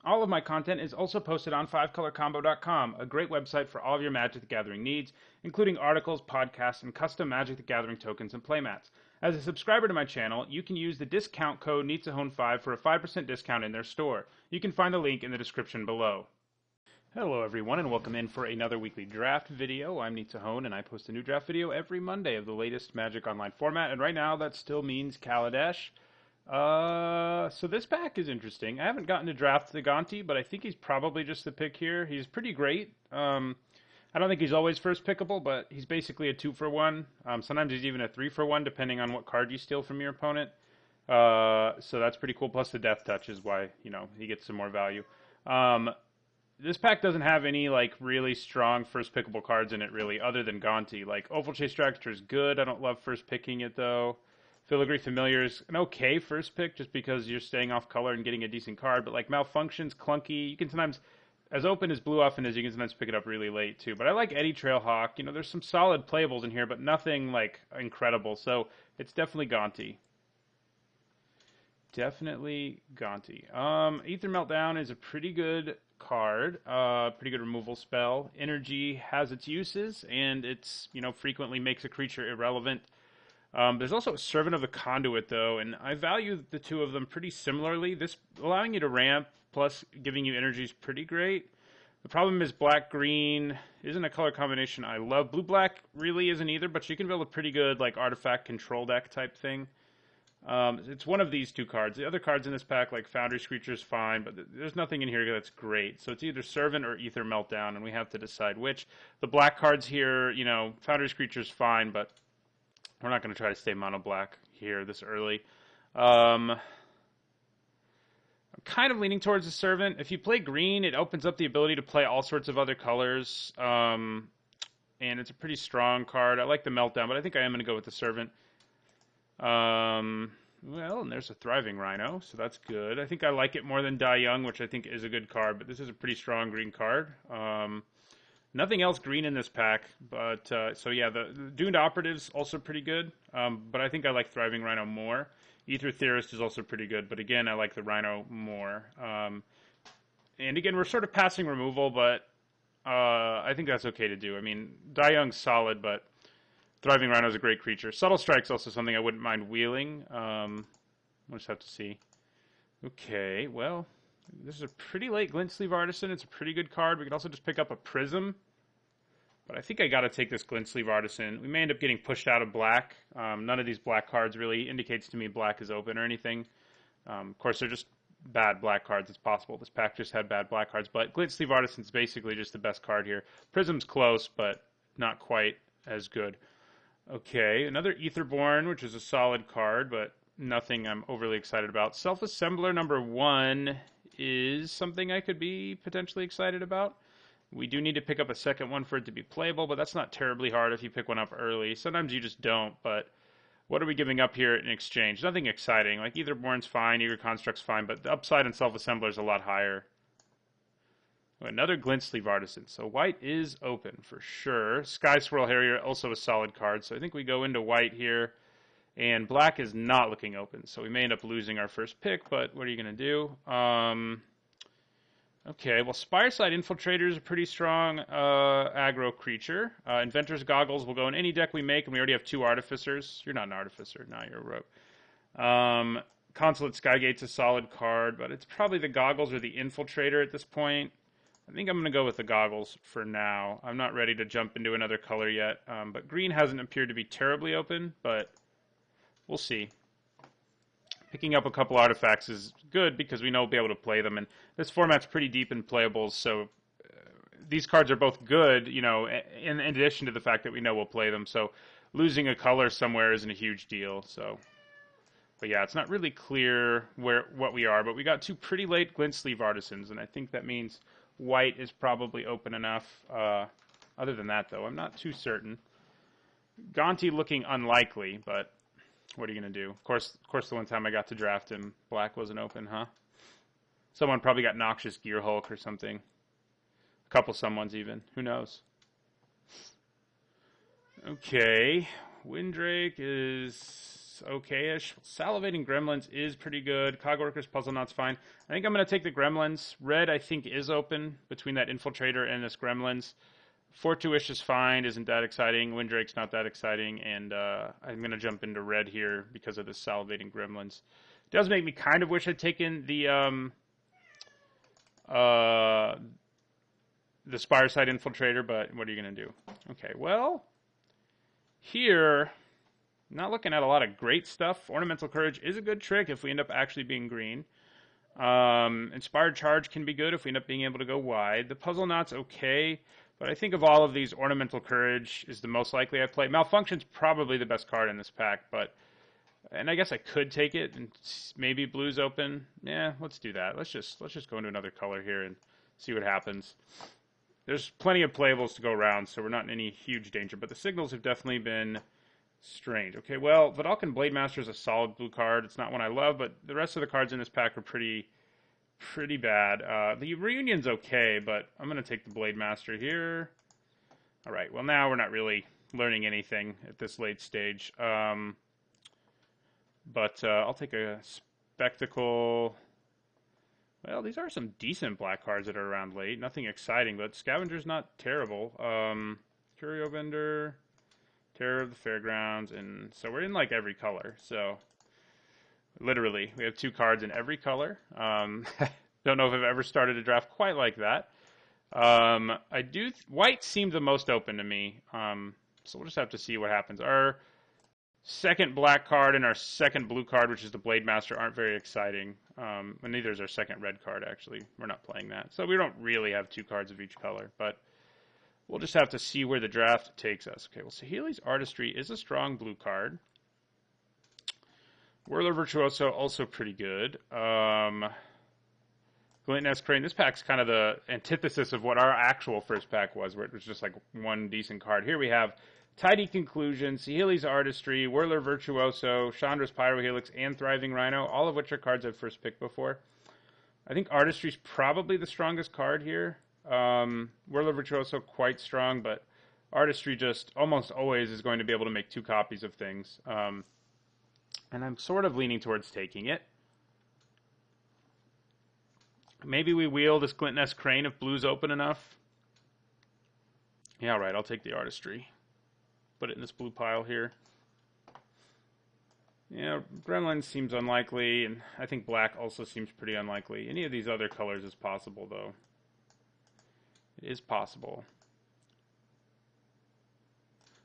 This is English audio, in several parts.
All of my content is also posted on 5colorcombo.com, a great website for all of your Magic the Gathering needs, including articles, podcasts, and custom Magic the Gathering tokens and playmats. As a subscriber to my channel, you can use the discount code NEETSAHONE5 for a 5% discount in their store. You can find the link in the description below. Hello everyone and welcome in for another weekly draft video. I'm NEETSAHONE and I post a new draft video every Monday of the latest Magic Online format, and right now that still means Kaladesh. So this pack is interesting. I haven't gotten to draft the Gonti, but I think he's probably just the pick here. He's pretty great. I don't think he's always first pickable, but he's basically a 2-for-1. Sometimes he's even a 3-for-1, depending on what card you steal from your opponent. So that's pretty cool. Plus the Death Touch is why, he gets some more value. This pack doesn't have any, really strong first pickable cards in it, really, other than Gonti. Oval Chase Dragster is good. I don't love first picking it, though. Filigree Familiar is an okay first pick just because you're staying off color and getting a decent card, but Malfunction's clunky. You can sometimes, as open as Blue often is, you can sometimes pick it up really late too. But I like Eddie Trailhawk. There's some solid playables in here, but nothing incredible. So it's definitely Gonti. Definitely Gonti. Ether Meltdown is a pretty good card, pretty good removal spell. Energy has its uses, and it's frequently makes a creature irrelevant. There's also a Servant of the Conduit, though, and I value the two of them pretty similarly. This allowing you to ramp plus giving you energy is pretty great. The problem is black-green isn't a color combination I love. Blue-black really isn't either, but you can build a pretty good artifact control deck type thing. It's one of these two cards. The other cards in this pack, like Foundry Screecher, is fine, but there's nothing in here that's great. So it's either Servant or Ether Meltdown, and we have to decide which. The black cards here, Foundry Screecher is fine, but we're not going to try to stay mono black here this early. I'm kind of leaning towards the Servant. If you play green, it opens up the ability to play all sorts of other colors. And it's a pretty strong card. I like the Meltdown, but I think I am going to go with the Servant. Well, and there's a Thriving Rhino, so that's good. I think I like it more than Die Young, which I think is a good card, but this is a pretty strong green card. Nothing else green in this pack, but so yeah, the Doomed Operative's also pretty good, but I think I like Thriving Rhino more. Ether Theorist is also pretty good, but again, I like the Rhino more. And again, we're sort of passing removal, but I think that's okay to do. I mean, Die Young's solid, but Thriving Rhino is a great creature. Subtle Strike's also something I wouldn't mind wheeling. We'll just have to see. Okay, well, this is a pretty late Glint Sleeve Artisan. It's a pretty good card. We could also just pick up a Prism. But I think I got to take this Glint Sleeve Artisan. We may end up getting pushed out of black. None of these black cards really indicates to me black is open or anything. Of course, they're just bad black cards. It's possible this pack just had bad black cards. But Glint Sleeve Artisan is basically just the best card here. Prism's close, but not quite as good. Okay, another Aetherborn, which is a solid card, but nothing I'm overly excited about. Self-Assembler number 1 is something I could be potentially excited about. We do need to pick up a second one for it to be playable, but that's not terribly hard if you pick one up early. Sometimes you just don't, but what are we giving up here in exchange? Nothing exciting. Aetherborn's fine, Eager Construct's fine, but the upside in Self-Assembler is a lot higher. Another Glint Sleeve Artisan. So white is open for sure. Sky Swirl Harrier, also a solid card. So I think we go into white here. And black is not looking open. So we may end up losing our first pick, but what are you going to do? Okay, well, Spireside Infiltrator is a pretty strong aggro creature. Inventor's Goggles will go in any deck we make, and we already have 2 Artificers. You're not an Artificer. No, you're a rogue. Consulate Skygate's a solid card, but it's probably the Goggles or the Infiltrator at this point. I think I'm going to go with the Goggles for now. I'm not ready to jump into another color yet, but green hasn't appeared to be terribly open, but we'll see. Picking up a couple artifacts is good because we know we'll be able to play them, and this format's pretty deep in playables, so these cards are both good, in addition to the fact that we know we'll play them, so losing a color somewhere isn't a huge deal, so. But yeah, it's not really clear what we are, but we got 2 pretty late Glint Sleeve Artisans, and I think that means white is probably open enough. Other than that, though, I'm not too certain. Gonti looking unlikely, but what are you going to do? Of course, the one time I got to draft him, black wasn't open, huh? Someone probably got Noxious Gear Hulk or something. A couple someones even. Who knows? Okay. Windrake is It's okay-ish. Salivating Gremlins is pretty good. Cogworkers, Puzzle Knot's fine. I think I'm going to take the Gremlins. Red, I think, is open between that Infiltrator and this Gremlins. 4-2-ish is fine. Isn't that exciting. Windrake's not that exciting. And I'm going to jump into red here because of the Salivating Gremlins. It does make me kind of wish I'd taken the Spireside Infiltrator, but what are you going to do? Okay, well, here, not looking at a lot of great stuff. Ornamental Courage is a good trick if we end up actually being green. Inspired Charge can be good if we end up being able to go wide. The Puzzle Knot's okay, but I think of all of these, Ornamental Courage is the most likely I play. Malfunction's probably the best card in this pack, and I guess I could take it and maybe blue's open. Yeah, let's do that. Let's just go into another color here and see what happens. There's plenty of playables to go around, so we're not in any huge danger, but the signals have definitely been strange. Okay, well, Vidalcan Blademaster is a solid blue card. It's not one I love, but the rest of the cards in this pack are pretty bad. The Reunion's okay, but I'm going to take the Blademaster here. All right, well, now we're not really learning anything at this late stage. But I'll take a Spectacle. Well, these are some decent black cards that are around late. Nothing exciting, but Scavenger's not terrible. Curio Vendor, Terror of the Fairgrounds, and so we're in like every color. So literally, we have 2 cards in every color. Don't know if I've ever started a draft quite like that. White seemed the most open to me. So we'll just have to see what happens. Our second black card and our second blue card, which is the Blademaster, aren't very exciting. And neither is our second red card, actually. We're not playing that. So we don't really have 2 cards of each color. But we'll just have to see where the draft takes us. Okay, well, Saheeli's Artistry is a strong blue card. Whirler Virtuoso, also pretty good. Glint Crane, this pack's kind of the antithesis of what our actual first pack was, where it was just like one decent card. Here we have Tidy Conclusion, Saheeli's Artistry, Whirler Virtuoso, Chandra's Pyrohelix, and Thriving Rhino, all of which are cards I've first picked before. I think Artistry's probably the strongest card here. Whirler Virtuoso, quite strong, but Artistry just almost always is going to be able to make 2 copies of things. And I'm sort of leaning towards taking it. Maybe we wheel this Glint Crane if blue's open enough. Yeah, all right, I'll take the Artistry. Put it in this blue pile here. Yeah, Gremlin seems unlikely, and I think black also seems pretty unlikely. Any of these other colors is possible, though. It is possible.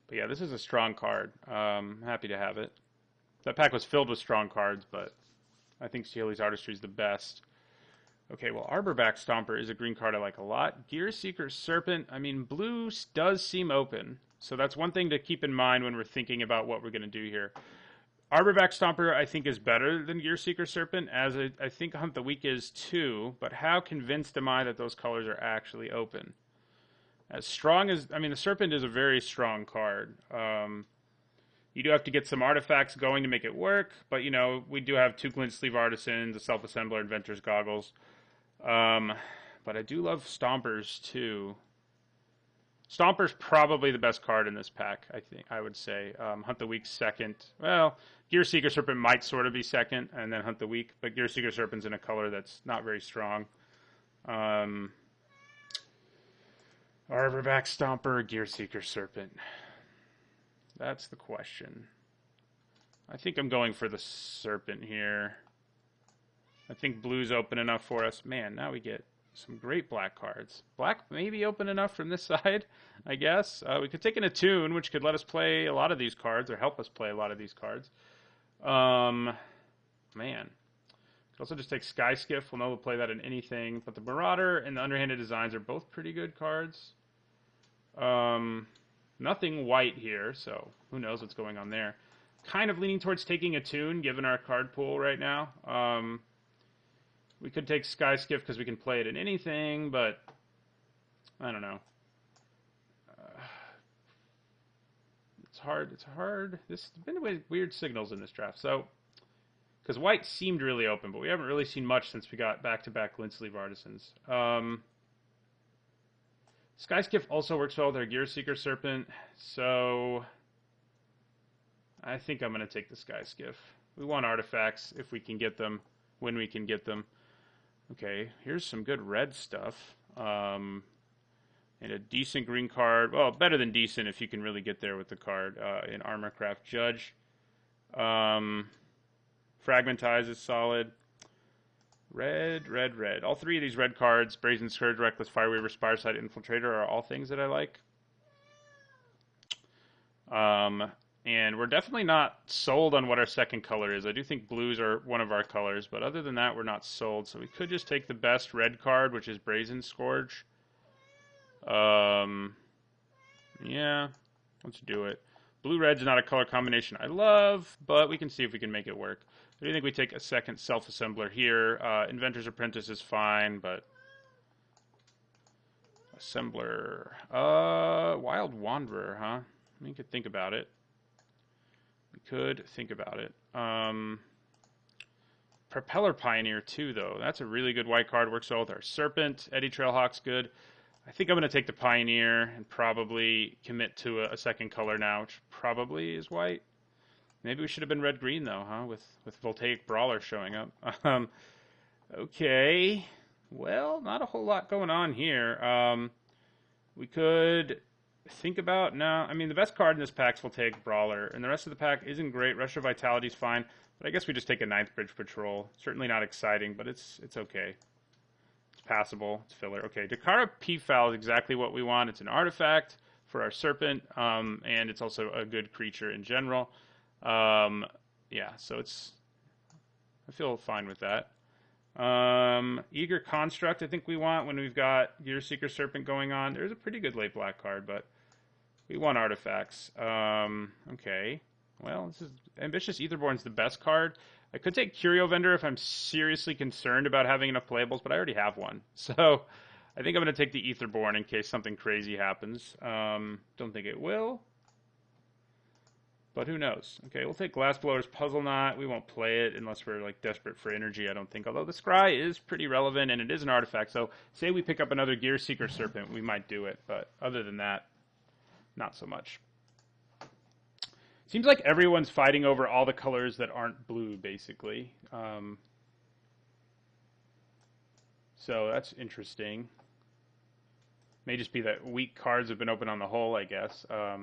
But yeah, this is a strong card. Happy to have it. That pack was filled with strong cards, but I think Saheeli's Artistry is the best. Okay, well, Arborback Stomper is a green card I like a lot. Gear Seeker Serpent, I mean, blue does seem open. So that's one thing to keep in mind when we're thinking about what we're going to do here. Arborback Stomper, I think, is better than Gear Seeker Serpent, as I think Hunt the Weak is too. But how convinced am I that those colors are actually open? As strong as, I mean, the Serpent is a very strong card. You do have to get some artifacts going to make it work, but, you know, we do have 2 Glint Sleeve Artisans, a Self-Assembler, Inventor's Goggles. But I do love Stompers, too. Stomper's probably the best card in this pack, I would say. Hunt the Weak second. Well, Gear Seeker Serpent might sort of be second, and then Hunt the Weak, but Gear Seeker Serpent's in a color that's not very strong. Arborback Stomper, Gear Seeker Serpent. That's the question. I think I'm going for the Serpent here. I think blue's open enough for us. Man, now we get some great black cards. Black may be open enough from this side, I guess. We could take an Attune, which could let us play a lot of these cards, or help us play a lot of these cards. Man. Could also just take Sky Skiff. We'll know we'll play that in anything. But the Marauder and the Underhanded Designs are both pretty good cards. Nothing white here, so who knows what's going on there. Kind of leaning towards taking Attune, given our card pool right now. We could take Sky Skiff because we can play it in anything, but I don't know. It's hard. It's hard. There's been weird signals in this draft. So, because white seemed really open, but we haven't really seen much since we got back-to-back Glint Sleeve Artisans. Sky Skiff also works well with our Gear Seeker Serpent, so I think I'm going to take the Sky Skiff. We want artifacts if we can get them, when we can get them. Okay, here's some good red stuff. And a decent green card. Well, better than decent if you can really get there with the card. In Armorcraft Judge. Fragmentize is solid. Red, red, red. All three of these red cards, Brazen Scourge, Reckless Fireweaver, Spireside Infiltrator, are all things that I like. And we're definitely not sold on what our second color is. I do think blues are one of our colors, but other than that, we're not sold. So we could just take the best red card, which is Brazen Scourge. Yeah, let's do it. Blue-red's not a color combination I love, but we can see if we can make it work. I do think we take a second self-assembler here. Inventor's Apprentice is fine, but... Assembler. Wild Wanderer, huh? We could think about it. We could think about it. Propeller Pioneer, too, though. That's a really good white card. Works well with our Serpent. Eddy Trailhawk's good. I think I'm going to take the Pioneer and probably commit to a second color now, which probably is white. Maybe we should have been red-green, though, huh? With Voltaic Brawler showing up. Okay. Well, not a whole lot going on here. We could think about... No, I mean, the best card in this pack is Voltaic Brawler, and the rest of the pack isn't great. Rush of Vitality's fine, but I guess we just take a 9th Bridge Patrol. Certainly not exciting, but it's okay. Passable. It's filler. Okay, Dakara Peafowl is exactly what we want. It's an artifact for our Serpent, and it's also a good creature in general. Yeah, so it's... I feel fine with that. Eager Construct I think we want when we've got Gear Seeker Serpent going on. There's a pretty good late black card, but we want artifacts. Okay. Well, this is... Ambitious Aetherborn's the best card. I could take Curio Vendor if I'm seriously concerned about having enough playables, but I already have one. So I think I'm going to take the Aetherborn in case something crazy happens. Don't think it will, but who knows? Okay, we'll take Glassblower's Puzzle Knot. We won't play it unless we're like desperate for energy, I don't think. Although the Scry is pretty relevant and it is an artifact. So say we pick up another Gear Seeker Serpent, we might do it. But other than that, not so much. Seems like everyone's fighting over all the colors that aren't blue, basically. So that's interesting. May just be that weak cards have been open on the whole, I guess. I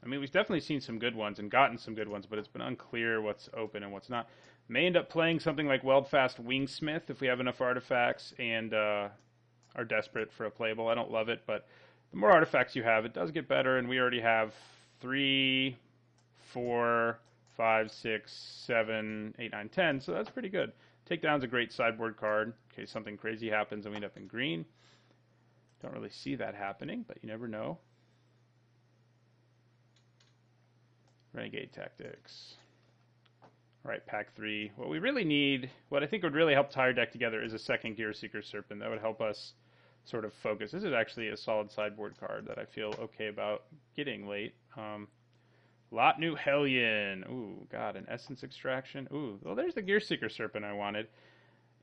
mean, we've definitely seen some good ones and gotten some good ones, but it's been unclear what's open and what's not. May end up playing something like Weldfast Wingsmith if we have enough artifacts and are desperate for a playable. I don't love it, but the more artifacts you have, it does get better, and we already have 3... 4, 5, 6, 7, 8, 9, 10. So that's pretty good. Takedown's a great sideboard card in case something crazy happens and we end up in green. Don't really see that happening, but you never know. Renegade Tactics. All right, pack 3. What we really need, what I think would really help tie our deck together is a second Gear Seeker Serpent. That would help us sort of focus. This is actually a solid sideboard card that I feel okay about getting late. Lotnu Hellion. Ooh, God, an Essence Extraction. Ooh, well, there's the Gear Seeker Serpent I wanted.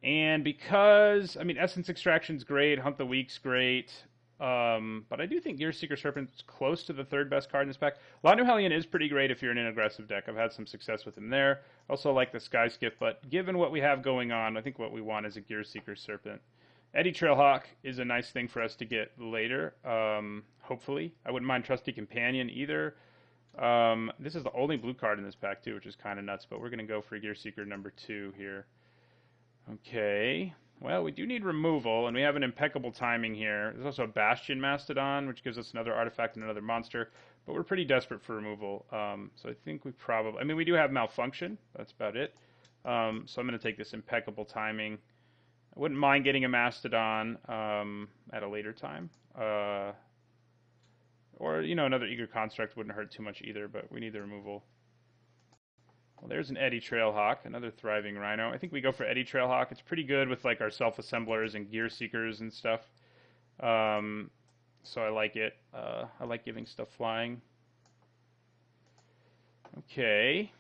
And because, I mean, Essence Extraction's great, Hunt the Weak's great, but I do think Gear Seeker Serpent's close to the third best card in this pack. Lotnu Hellion is pretty great if you're in an aggressive deck. I've had some success with him there. Also like the Sky Skiff, but given what we have going on, I think what we want is a Gear Seeker Serpent. Eddy Trailhawk is a nice thing for us to get later, hopefully. I wouldn't mind Trusty Companion either. This is the only blue card in this pack, too, which is kind of nuts, but we're going to go for Gear Seeker number 2 here. Okay. Well, we do need removal, and we have an impeccable timing here. There's also a Bastion Mastodon, which gives us another artifact and another monster, but we're pretty desperate for removal. So I think we probably... I mean, we do have Malfunction. That's about it. So I'm going to take this impeccable timing. I wouldn't mind getting a Mastodon at a later time. Or, you know, another Eager Construct wouldn't hurt too much either, but we need the removal. Well, there's an Eddy Trailhawk, another thriving Rhino. I think we go for Eddy Trailhawk. It's pretty good with, like, our self-assemblers and Gear Seekers and stuff. So I like it. I like giving stuff flying. Okay.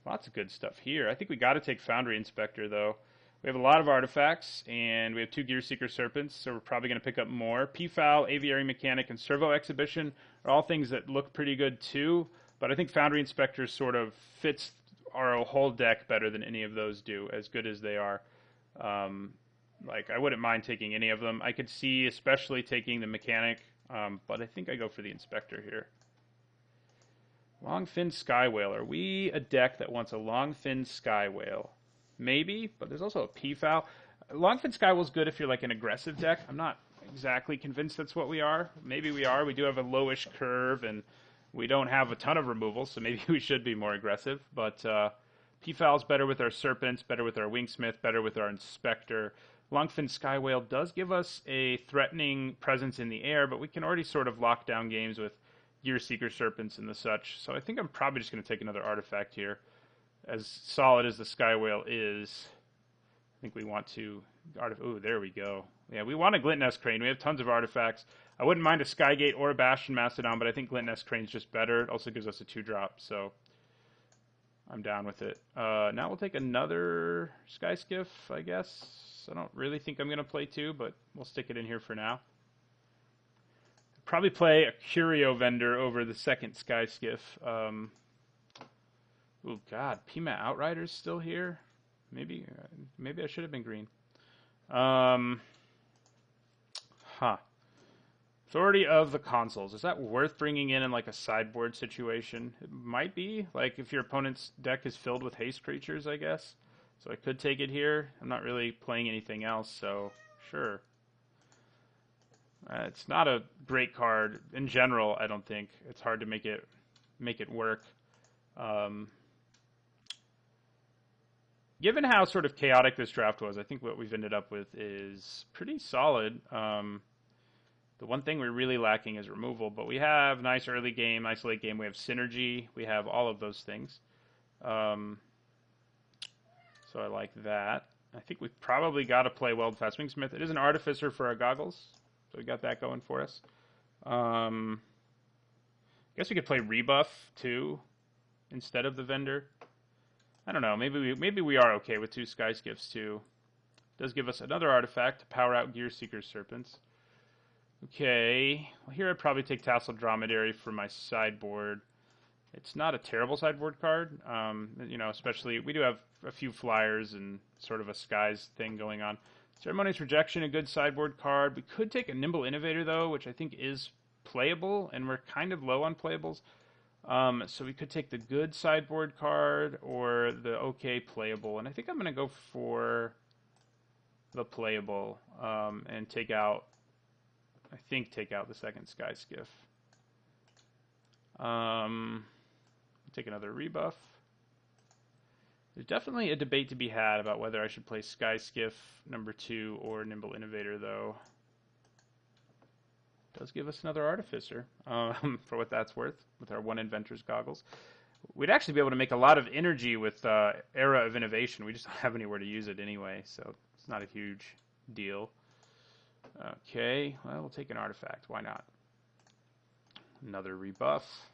Lots of good stuff here. I think we got to take Foundry Inspector, though. We have a lot of artifacts, and we have 2 Gear Seeker Serpents, so we're probably going to pick up more. Peafowl, Aviary Mechanic, and Servo Exhibition are all things that look pretty good, too. But I think Foundry Inspector sort of fits our whole deck better than any of those do, as good as they are. Um, like, I wouldn't mind taking any of them. I could see especially taking the Mechanic, but I think I go for the Inspector here. Longfin Sky Whale. Are we a deck that wants a Longfin Sky Whale? Maybe, but there's also a Peafowl. Longfin Sky Whale's good if you're like an aggressive deck. I'm not exactly convinced that's what we are. Maybe we are. We do have a lowish curve, and we don't have a ton of removal, so maybe we should be more aggressive. But Peafowl's better with our Serpents, better with our Wingsmith, better with our Inspector. Longfin Sky Whale does give us a threatening presence in the air, but we can already sort of lock down games with Gear Seeker Serpents and the such. So I think I'm probably just going to take another artifact here. As solid as the Sky Whale is, I think we want to... Ooh, there we go. Yeah, we want a Glint-Nest Crane. We have tons of artifacts. I wouldn't mind a Skygate or a Bastion Mastodon, but I think Glint-Nest Crane's just better. It also gives us a 2-drop, so I'm down with it. Now we'll take another Sky Skiff, I guess. I don't really think I'm going to play 2, but we'll stick it in here for now. Probably play a Curio Vendor over the second Sky Skiff. Oh God, Pima Outrider's still here. Maybe I should have been green. Authority of the Consuls. Is that worth bringing in like a sideboard situation? It might be. Like if your opponent's deck is filled with haste creatures, I guess. So I could take it here. I'm not really playing anything else, so sure. It's not a great card in general. I don't think it's hard to make it work. Given how sort of chaotic this draft was, I think what we've ended up with is pretty solid. The one thing we're really lacking is removal, but we have nice early game, nice late game. We have synergy. We have all of those things. So I like that. I think we've probably got to play Weldfast Wingsmith. It is an Artificer for our goggles. So we got that going for us. I guess we could play Rebuff too instead of the Vendor. I don't know. Maybe we are okay with 2 Sky Skiffs too. It does give us another artifact to power out Gear Seeker Serpents. Okay. Well, here I'd probably take Tasseled Dromedary for my sideboard. It's not a terrible sideboard card. You know, especially we do have a few flyers and sort of a skies thing going on. Ceremonious Rejection, a good sideboard card. We could take a Nimble Innovator, though, which I think is playable, and we're kind of low on playables. So we could take the good sideboard card or the okay playable, and I think I'm going to go for the playable and take out the second Sky Skiff. Take another Rebuff. There's definitely a debate to be had about whether I should play Sky Skiff number 2 or Nimble Innovator, though. It does give us another Artificer, for what that's worth, with our 1 Inventor's Goggles. We'd actually be able to make a lot of energy with Era of Innovation. We just don't have anywhere to use it anyway, so it's not a huge deal. Okay, well, we'll take an artifact. Why not? Another Rebuff.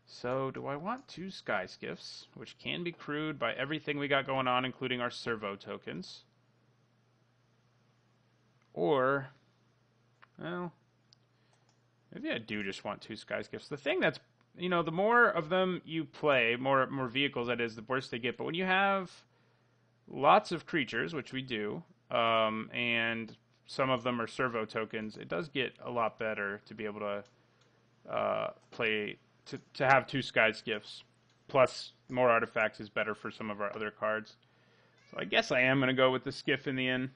So, do I want 2 Sky Skiffs, which can be crewed by everything we got going on, including our servo tokens? Or, well, maybe I do just want 2 Sky Skiffs. The thing that's, you know, the more of them you play, more vehicles that is, the worse they get. But when you have lots of creatures, which we do, and some of them are servo tokens, it does get a lot better to be able to play... To have 2 Sky Skiffs, plus more artifacts is better for some of our other cards. So I guess I am going to go with the Skiff in the end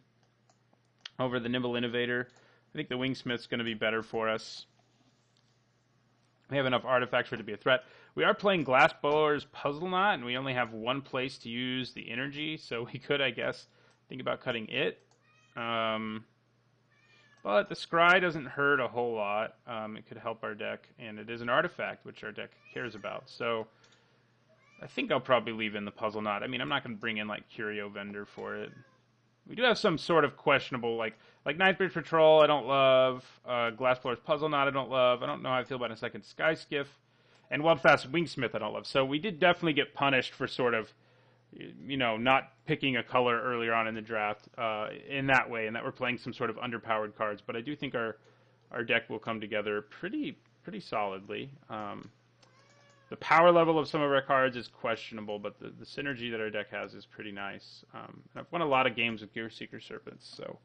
over the Nimble Innovator. I think the Wingsmith's going to be better for us. We have enough artifacts for it to be a threat. We are playing Glassblower's Puzzle Knot, and we only have 1 place to use the energy, so we could, I guess, think about cutting it. But the Scry doesn't hurt a whole lot. It could help our deck, and it is an artifact, which our deck cares about. So I think I'll probably leave in the Puzzle Knot. I mean, I'm not going to bring in, like, Curio Vendor for it. We do have some sort of questionable, like Ninth Bridge Patrol, I don't love. Glassblower's Puzzle Knot, I don't love. I don't know how I feel about a second Sky Skiff. And Weldfast Wingsmith, I don't love. So we did definitely get punished for sort of, you know, not picking a color earlier on in the draft in that way, and that we're playing some sort of underpowered cards. But I do think our deck will come together pretty solidly. The power level of some of our cards is questionable, but the synergy that our deck has is pretty nice. I've won a lot of games with Gear Seeker Serpents, so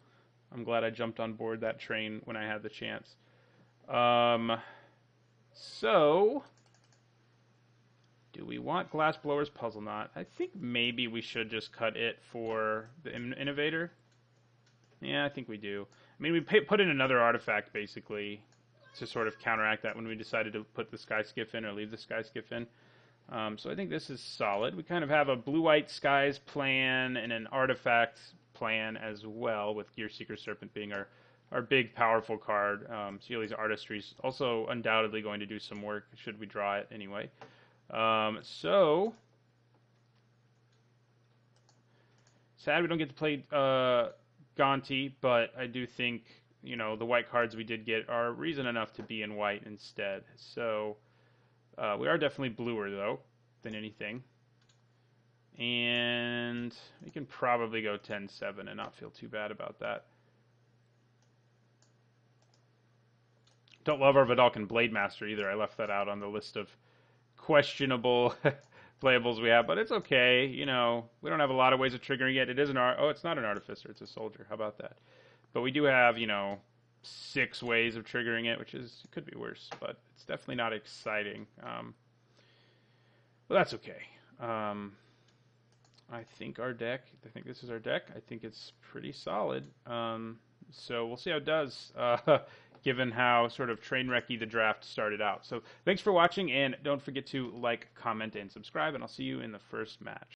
I'm glad I jumped on board that train when I had the chance. So, do we want Glassblower's Puzzle Knot? I think maybe we should just cut it for the Innovator. Yeah, I think we do. I mean, we put in another artifact, basically, to sort of counteract that when we decided to put the Sky Skiff in or leave the Sky Skiff in. So I think this is solid. We kind of have a blue-white skies plan and an artifact plan as well, with Gear Seeker Serpent being our big, powerful card. Sealy's Artistry is also undoubtedly going to do some work, should we draw it anyway. So, sad we don't get to play Gonti, but I do think, you know, the white cards we did get are reason enough to be in white instead. So, we are definitely bluer, though, than anything. And we can probably go 10-7 and not feel too bad about that. Don't love our Vidalcan Blade Master either. I left that out on the list of questionable playables we have, but it's okay. You know, we don't have a lot of ways of triggering it. It is it's not an Artificer, it's a Soldier. How about that? But we do have, you know, 6 ways of triggering it, which could be worse, but it's definitely not exciting. But that's okay. I think this is our deck. I think it's pretty solid. So we'll see how it does, given how sort of train wrecky the draft started out. So thanks for watching, and don't forget to like, comment, and subscribe, and I'll see you in the first match.